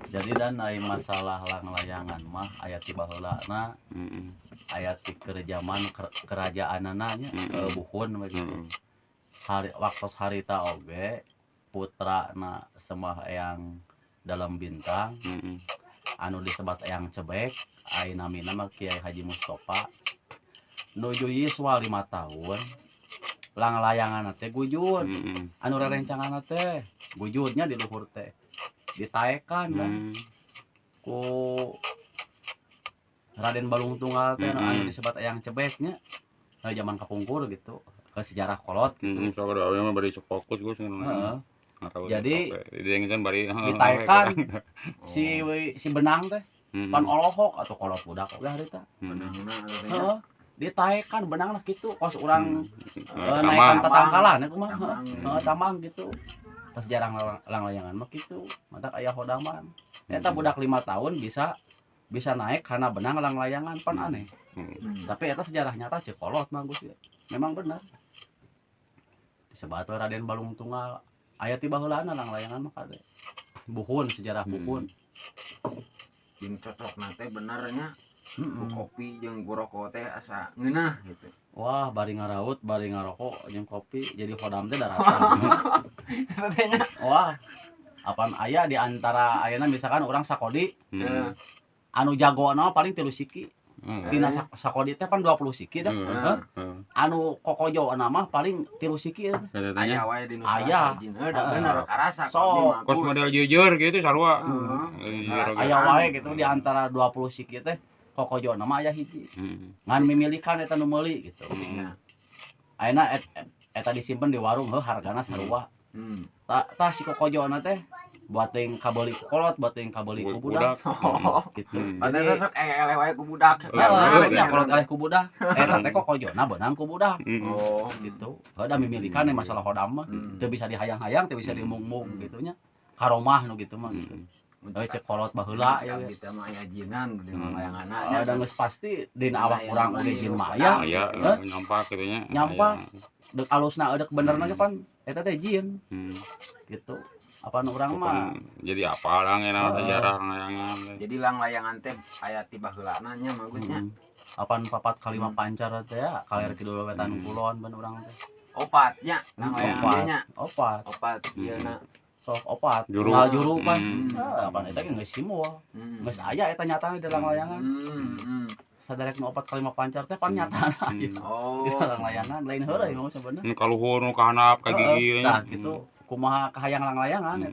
Jadi dan aya masalah lang-layangan mah aya ti baheulana aya ti keur zaman kerajaanana nya buhun begitu. Hari waktu harita oge putrana Sembahyang Dalam Bintang anu disebat Eyang Cebek ayeuna namina mah Kiai Haji Mustofa nuju yiswa 5 tahun lang-layangan teh gujud anu rerencangan teh gujudnya di luhur teh ditaekan kan ku Raden Balung Tunggal teh anu disebat Eyang Cebeknya zaman kapungkur gitu ke sejarah kolot gitu. So kada mah bari sok fokus Gus Heeh. Jadi Jadi kan bari ditaekan si Benang teh pan olohok atau kolot budak oge harita. Heeh. Ditaekan benangna kitu kos urang naekan tatangkalan eta mah heeh tamang gitu. Tas jarang lang-layangan mah kitu. Matak aya hodaman. Eta budak 5 tahun bisa naik karena benang lang-layangan pan aneh. Tapi eta sejarah nyata cek kolot mah Gus ya. Memang benar. Disebat Raden Balung Tunggal aya ti baheulana lang-layangan mah kade. Buhun sejarah buhun. Jeung cocokna teh benernya kopi jeung rokok teh asa ngeunah gitu. Wah, bari ngaraut, bari ngarokok jeung kopi jadi hodam teh daratan. Katanya. Wah. Apaan aya di antara ayeuna misalkan orang sakodi anu jagona paling 3 siki. Dina sakodi teh pan 20 siki dah. Anu kokojona mah paling 3 siki teh. Aya wae di nu Aya. bener karasa So, kos model jujur gitu sarua. Aya wae gitu di antara 20 siki teh kokojona mah aya hiji. Ngan mimilikan eta nu meuli gitu. Ayeuna eta disimpen di warung heuh hargana sarua. Tah si kokojona teh buat teuing kabeuli ku kolot, buat teuing kabeuli ku budak. Gitu. Padahal sok eleh wae ku budak. Ya kolot eleh ku budak. Eta teh kokojona beunang ku budak. Oh, Gitu. Heuda mimilikan masalah hodam mah. Teu bisa dihayang-hayang, teu bisa dimung-mung gitu nya. Karomah nu gitu mah gitu. Cek kolot baheula ya. Kita mah aya jinan di layanganna. Ada geus pasti dina awak urang oge jin mah aya. Aya nyampak kitu nya. Nyampak. Deuk alusna eudek benerna ge pan eta teh jin. Gitu. Apa nu urang mah jadi apa lang enak sejarah layangan. Jadi lang-layangan teh aya ti baheulana nya bagusnya. Apan 4 kali 5 pancar teh ya, kaler kidul wetan kulon ban urang teh. Opatnya lang-layangan nya. Opat. Opat ieuna. Sok opat. Juru. Juru pan. Apan eta ge geus simul. Geus aya eta nyatana di lang-layangan. Sadarek nu 4 kali 5 pancar teh pan nyatana. Oh. Di lang-layangan lain heureuy mah sebenarnya. Kaluhur nu kahanap ka gigi. Tah gitu. Kumaha kahayang lang-layangan.